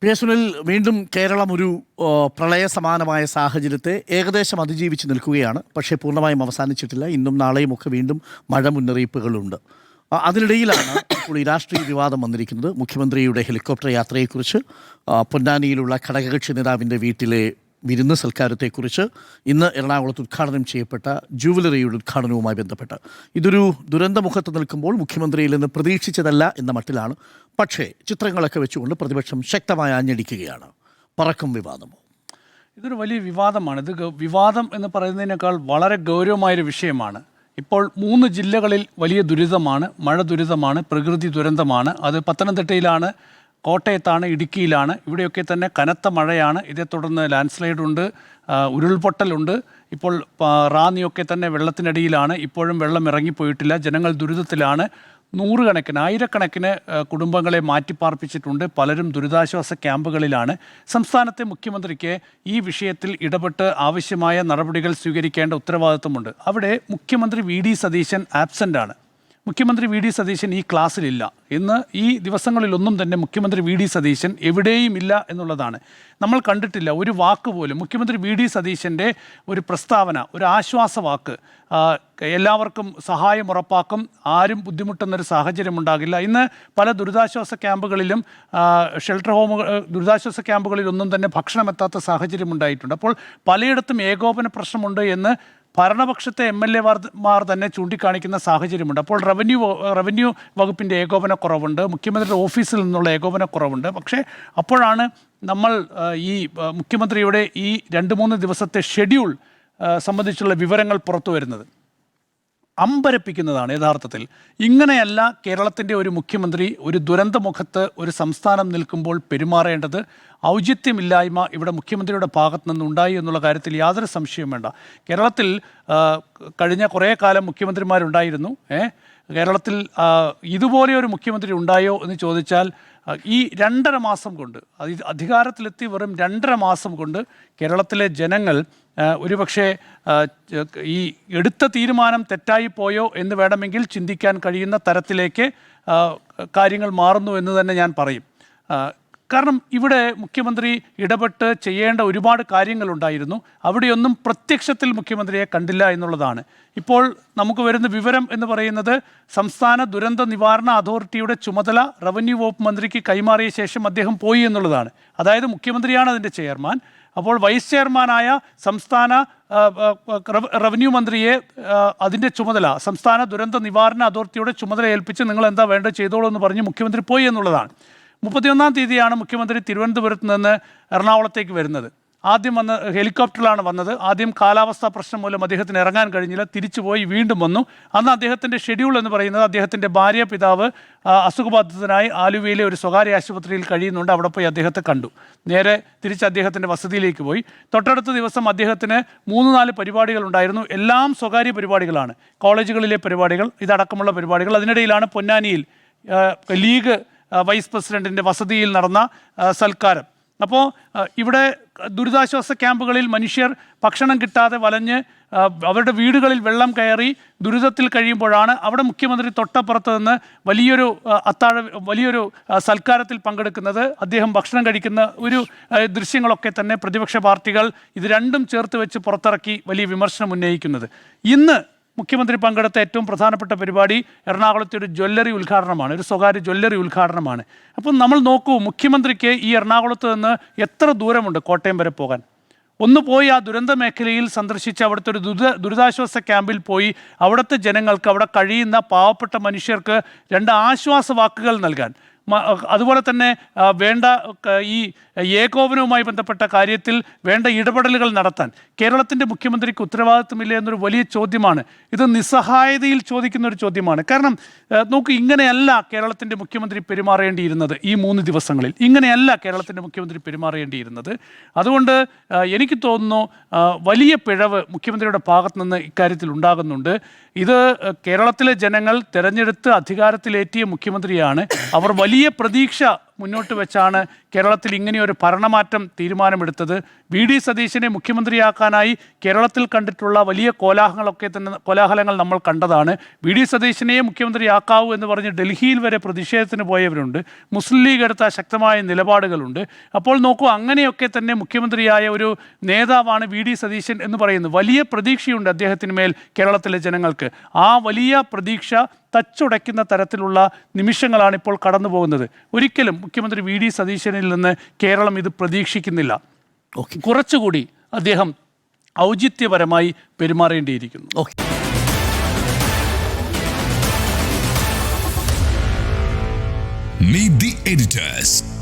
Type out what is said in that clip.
സുനിൽ, വീണ്ടും കേരളം ഒരു പ്രളയ സമാനമായ സാഹചര്യത്തെ ഏകദേശം അതിജീവിച്ച് നിൽക്കുകയാണ്. പക്ഷേ പൂർണ്ണമായും അവസാനിച്ചിട്ടില്ല. ഇന്നും നാളെയും ഒക്കെ വീണ്ടും മഴ മുന്നറിയിപ്പുകളുണ്ട്. അതിനിടയിലാണ് ഇപ്പോൾ ഈ രാഷ്ട്രീയ വിവാദം വന്നിരിക്കുന്നത്. മുഖ്യമന്ത്രിയുടെ ഹെലികോപ്റ്റർ യാത്രയെക്കുറിച്ച്, പൊന്നാനിയിലുള്ള ഘടകകക്ഷി നേതാവിൻ്റെ വീട്ടിലെ വിരുന്ന് സൽക്കാരത്തെക്കുറിച്ച്, ഇന്ന് എറണാകുളത്ത് ഉദ്ഘാടനം ചെയ്യപ്പെട്ട ജൂവലറിയുടെ ഉദ്ഘാടനവുമായി ബന്ധപ്പെട്ട് ഇതൊരു ദുരന്തമുഖത്ത് നിൽക്കുമ്പോൾ മുഖ്യമന്ത്രിയിൽ നിന്ന് പ്രതീക്ഷിച്ചതല്ല എന്ന മട്ടിലാണ്. പക്ഷേ ചിത്രങ്ങളൊക്കെ വെച്ചുകൊണ്ട് പ്രതിപക്ഷം ശക്തമായി ആഞ്ഞടിക്കുകയാണ്. പറക്കും വിവാദമോ? ഇതൊരു വലിയ വിവാദമാണ്. ഇത് വിവാദം എന്ന് പറയുന്നതിനേക്കാൾ വളരെ ഗൗരവമായൊരു വിഷയമാണ്. ഇപ്പോൾ 3 ജില്ലകളിൽ വലിയ ദുരിതമാണ്, മഴ ദുരിതമാണ്, പ്രകൃതി ദുരന്തമാണ്. അത് പത്തനംതിട്ടയിലാണ്, കോട്ടയത്താണ്, ഇടുക്കിയിലാണ്. ഇവിടെയൊക്കെ തന്നെ കനത്ത മഴയാണ്. ഇതേ തുടർന്ന് ലാൻഡ് സ്ലൈഡ് ഉണ്ട്, ഉരുൾപൊട്ടലുണ്ട്. ഇപ്പോൾ റാന്നിയൊക്കെ തന്നെ വെള്ളത്തിനടിയിലാണ്. ഇപ്പോഴും വെള്ളം ഇറങ്ങിപ്പോയിട്ടില്ല. ജനങ്ങൾ ദുരിതത്തിലാണ്. നൂറുകണക്കിന്, ആയിരക്കണക്കിന് കുടുംബങ്ങളെ മാറ്റിപ്പാർപ്പിച്ചിട്ടുണ്ട്. പലരും ദുരിതാശ്വാസ ക്യാമ്പുകളിലാണ്. സംസ്ഥാനത്തെ മുഖ്യമന്ത്രിക്ക് ഈ വിഷയത്തിൽ ഇടപെട്ട് ആവശ്യമായ നടപടികൾ സ്വീകരിക്കേണ്ട ഉത്തരവാദിത്വമുണ്ട്. അവിടെ മുഖ്യമന്ത്രി വി.ഡി. സതീശൻ ആബ്സെൻ്റാണ്. മുഖ്യമന്ത്രി വി.ഡി. സതീശൻ ഈ ക്ലാസ്സിലില്ല. ഇന്ന് ഈ ദിവസങ്ങളിലൊന്നും തന്നെ മുഖ്യമന്ത്രി വി.ഡി. സതീശൻ എവിടെയും ഇല്ല എന്നുള്ളതാണ്. നമ്മൾ കണ്ടിട്ടില്ല ഒരു വാക്ക് പോലും. മുഖ്യമന്ത്രി വി.ഡി. സതീശൻ്റെ ഒരു പ്രസ്താവന, ഒരു ആശ്വാസവാക്ക്, എല്ലാവർക്കും സഹായം ഉറപ്പാക്കും, ആരും ബുദ്ധിമുട്ടുന്നൊരു സാഹചര്യം ഉണ്ടാകില്ല. ഇന്ന് പല ദുരിതാശ്വാസ ക്യാമ്പുകളിലും ഷെൽട്ടർ ഹോമുകൾ, ദുരിതാശ്വാസ ക്യാമ്പുകളിലൊന്നും തന്നെ ഭക്ഷണം എത്താത്ത സാഹചര്യം ഉണ്ടായിട്ടുണ്ട്. അപ്പോൾ പലയിടത്തും ഏകോപന പ്രശ്നമുണ്ട് എന്ന് ഭരണപക്ഷത്തെ MLA-മാർ തന്നെ ചൂണ്ടിക്കാണിക്കുന്ന സാഹചര്യമുണ്ട്. അപ്പോൾ റവന്യൂ വകുപ്പിൻ്റെ ഏകോപനക്കുറവുണ്ട്, മുഖ്യമന്ത്രിയുടെ ഓഫീസിൽ നിന്നുള്ള ഏകോപനക്കുറവുണ്ട്. പക്ഷേ അപ്പോഴാണ് നമ്മൾ ഈ മുഖ്യമന്ത്രിയുടെ ഈ 2-3 ദിവസത്തെ ഷെഡ്യൂൾ സംബന്ധിച്ചുള്ള വിവരങ്ങൾ പുറത്തു വരുന്നത്. അമ്പരപ്പിക്കുന്നതാണ് യഥാർത്ഥത്തിൽ. ഇങ്ങനെയല്ല കേരളത്തിൻ്റെ ഒരു മുഖ്യമന്ത്രി ഒരു ദുരന്തമുഖത്ത് ഒരു സംസ്ഥാനം നിൽക്കുമ്പോൾ പെരുമാറേണ്ടത്. ഔചിത്യമില്ലായ്മ ഇവിടെ മുഖ്യമന്ത്രിയുടെ ഭാഗത്തു നിന്നുണ്ടായി എന്നുള്ള കാര്യത്തിൽ യാതൊരു സംശയവും വേണ്ട. കേരളത്തിൽ കഴിഞ്ഞ കുറേ കാലം മുഖ്യമന്ത്രിമാരുണ്ടായിരുന്നു. കേരളത്തിൽ ഇതുപോലെ ഒരു മുഖ്യമന്ത്രി ഉണ്ടായോ എന്ന് ചോദിച്ചാൽ ഈ 2.5 മാസം കൊണ്ട്, അധികാരത്തിലെത്തി വെറും 2.5 മാസം കൊണ്ട് കേരളത്തിലെ ജനങ്ങൾ ഒരുപക്ഷെ ഈ എടുത്ത തീരുമാനം തെറ്റായി പോയോ എന്ന് വേണമെങ്കിൽ ചിന്തിക്കാൻ കഴിയുന്ന തരത്തിലേക്ക് കാര്യങ്ങൾ മാറുന്നു എന്ന് തന്നെ ഞാൻ പറയും. കാരണം ഇവിടെ മുഖ്യമന്ത്രി ഇടപെട്ട് ചെയ്യേണ്ട ഒരുപാട് കാര്യങ്ങളുണ്ടായിരുന്നു. അവിടെയൊന്നും പ്രത്യക്ഷത്തിൽ മുഖ്യമന്ത്രിയെ കണ്ടില്ല എന്നുള്ളതാണ്. ഇപ്പോൾ നമുക്ക് വരുന്ന വിവരം എന്ന് പറയുന്നത് സംസ്ഥാന ദുരന്ത നിവാരണ അതോറിറ്റിയുടെ ചുമതല റവന്യൂ വകുപ്പ് മന്ത്രിക്ക് കൈമാറിയ ശേഷം അദ്ദേഹം പോയി എന്നുള്ളതാണ്. അതായത് മുഖ്യമന്ത്രിയാണ് അതിൻ്റെ ചെയർമാൻ. അപ്പോൾ വൈസ് ചെയർമാനായ സംസ്ഥാന റവന്യൂ മന്ത്രിയെ അതിൻ്റെ ചുമതല, സംസ്ഥാന ദുരന്ത നിവാരണ അതോറിറ്റിയുടെ ചുമതല ഏൽപ്പിച്ച് നിങ്ങൾ എന്താ വേണ്ടത് ചെയ്തോളൂ എന്ന് പറഞ്ഞ് മുഖ്യമന്ത്രി പോയി എന്നുള്ളതാണ്. 31-ാം തീയതിയാണ് മുഖ്യമന്ത്രി തിരുവനന്തപുരത്ത് നിന്ന് എറണാകുളത്തേക്ക് വരുന്നത്. ആദ്യം ഹെലികോപ്റ്ററിലാണ് വന്നത്. ആദ്യം കാലാവസ്ഥാ പ്രശ്നം മൂലം അദ്ദേഹത്തിന് ഇറങ്ങാൻ കഴിഞ്ഞില്ല, തിരിച്ചു പോയി വീണ്ടും വന്നു. അന്ന് അദ്ദേഹത്തിൻ്റെ ഷെഡ്യൂൾ എന്ന് പറയുന്നത് അദ്ദേഹത്തിൻ്റെ ഭാര്യ പിതാവ് അസുഖബാധിതനായി ആലുവയിലെ ഒരു സ്വകാര്യ ആശുപത്രിയിൽ കഴിയുന്നുണ്ട്. അവിടെ പോയി അദ്ദേഹത്തെ കണ്ടു. നേരെ തിരിച്ച് അദ്ദേഹത്തിൻ്റെ വസതിയിലേക്ക് പോയി. തൊട്ടടുത്ത ദിവസം അദ്ദേഹത്തിന് 3-4 പരിപാടികളുണ്ടായിരുന്നു. എല്ലാം സ്വകാര്യ പരിപാടികളാണ്, കോളേജുകളിലെ പരിപാടികൾ, ഇതടക്കമുള്ള പരിപാടികൾ. അതിനിടയിലാണ് പൊന്നാനിയിൽ ലീഗ് വൈസ് പ്രസിഡൻറ്റിൻ്റെ വസതിയിൽ നടന്ന സൽക്കാരം. അപ്പോൾ ഇവിടെ ദുരിതാശ്വാസ ക്യാമ്പുകളിൽ മനുഷ്യർ ഭക്ഷണം കിട്ടാതെ വലഞ്ഞ് അവരുടെ വീടുകളിൽ വെള്ളം കയറി ദുരിതത്തിൽ കഴിയുമ്പോഴാണ് അവിടെ മുഖ്യമന്ത്രി തൊട്ടപ്പുറത്ത് നിന്ന് വലിയൊരു സൽക്കാരത്തിൽ പങ്കെടുക്കുന്നത്. അദ്ദേഹം ഭക്ഷണം കഴിക്കുന്ന ഒരു ദൃശ്യങ്ങളൊക്കെ തന്നെ പ്രതിപക്ഷ പാർട്ടികൾ ഇത് രണ്ടും ചേർത്ത് വെച്ച് പുറത്തിറക്കി വലിയ വിമർശനം ഉന്നയിക്കുന്നത്. ഇന്ന് മുഖ്യമന്ത്രി പങ്കെടുത്ത ഏറ്റവും പ്രധാനപ്പെട്ട പരിപാടി എറണാകുളത്തെ ഒരു ജ്വല്ലറി ഉദ്ഘാടനമാണ്, ഒരു സ്വകാര്യ ജ്വല്ലറി ഉദ്ഘാടനമാണ്. അപ്പം നമ്മൾ നോക്കൂ, മുഖ്യമന്ത്രിക്ക് ഈ എറണാകുളത്ത് നിന്ന് എത്ര ദൂരമുണ്ട് കോട്ടയം വരെ പോകാൻ? ഒന്ന് പോയി ആ ദുരന്ത മേഖലയിൽ സന്ദർശിച്ച് അവിടുത്തെ ഒരു ദുരിതാശ്വാസ ക്യാമ്പിൽ പോയി അവിടുത്തെ ജനങ്ങൾക്ക്, അവിടെ കഴിയുന്ന പാവപ്പെട്ട മനുഷ്യർക്ക് 2 ആശ്വാസ വാക്കുകൾ നൽകാൻ, അതുപോലെ തന്നെ വേണ്ട ഈ ഏകോപനവുമായി ബന്ധപ്പെട്ട കാര്യത്തിൽ വേണ്ട ഇടപെടലുകൾ നടത്താൻ കേരളത്തിൻ്റെ മുഖ്യമന്ത്രിക്ക് ഉത്തരവാദിത്വമില്ല എന്നൊരു വലിയ ചോദ്യമാണ്. ഇത് നിസ്സഹായതയിൽ ചോദിക്കുന്ന ഒരു ചോദ്യമാണ്. കാരണം നോക്കൂ, ഇങ്ങനെയല്ല കേരളത്തിൻ്റെ മുഖ്യമന്ത്രി പെരുമാറേണ്ടിയിരുന്നത്. ഈ 3 ദിവസങ്ങളിൽ ഇങ്ങനെയല്ല കേരളത്തിൻ്റെ മുഖ്യമന്ത്രി പെരുമാറേണ്ടിയിരുന്നത്. അതുകൊണ്ട് എനിക്ക് തോന്നുന്നു വലിയ പിഴവ് മുഖ്യമന്ത്രിയുടെ ഭാഗത്തു നിന്ന് ഇക്കാര്യത്തിൽ ഉണ്ടാകുന്നുണ്ട്. ഇത് കേരളത്തിലെ ജനങ്ങൾ തെരഞ്ഞെടുത്ത് അധികാരത്തിലേറ്റിയ മുഖ്യമന്ത്രിയാണ്. അവർ വലിയ പ്രതീക്ഷ മുന്നോട്ട് വെച്ചാണ് കേരളത്തിൽ ഇങ്ങനെയൊരു ഭരണമാറ്റം തീരുമാനമെടുത്തത്. വി.ഡി. സതീശനെ മുഖ്യമന്ത്രിയാക്കാനായി കേരളത്തിൽ കണ്ടിട്ടുള്ള വലിയ കോലാഹലങ്ങൾ നമ്മൾ കണ്ടതാണ്. വി.ഡി. സതീശനെ മുഖ്യമന്ത്രിയാക്കാവൂ എന്ന് പറഞ്ഞ് ഡൽഹിയിൽ വരെ പ്രതിഷേധത്തിന് പോയവരുണ്ട്. മുസ്ലിം ലീഗ് എടുത്ത ശക്തമായ നിലപാടുകളുണ്ട്. അപ്പോൾ നോക്കൂ, അങ്ങനെയൊക്കെ തന്നെ മുഖ്യമന്ത്രിയായ ഒരു നേതാവാണ് വി.ഡി. സതീശൻ എന്ന് പറയുന്നത്. വലിയ പ്രതീക്ഷയുണ്ട് അദ്ദേഹത്തിന് മേൽ കേരളത്തിലെ ജനങ്ങൾക്ക്. ആ വലിയ പ്രതീക്ഷ തച്ചുടയ്ക്കുന്ന തരത്തിലുള്ള നിമിഷങ്ങളാണ് ഇപ്പോൾ കടന്നു പോകുന്നത്. ഒരിക്കലും മുഖ്യമന്ത്രി വി.ഡി. സതീശനിൽ നിന്ന് കേരളം ഇത് പ്രതീക്ഷിക്കുന്നില്ല. കുറച്ചുകൂടി അദ്ദേഹം ഔചിത്യപരമായി പെരുമാറേണ്ടിയിരിക്കുന്നു. Meet the editors.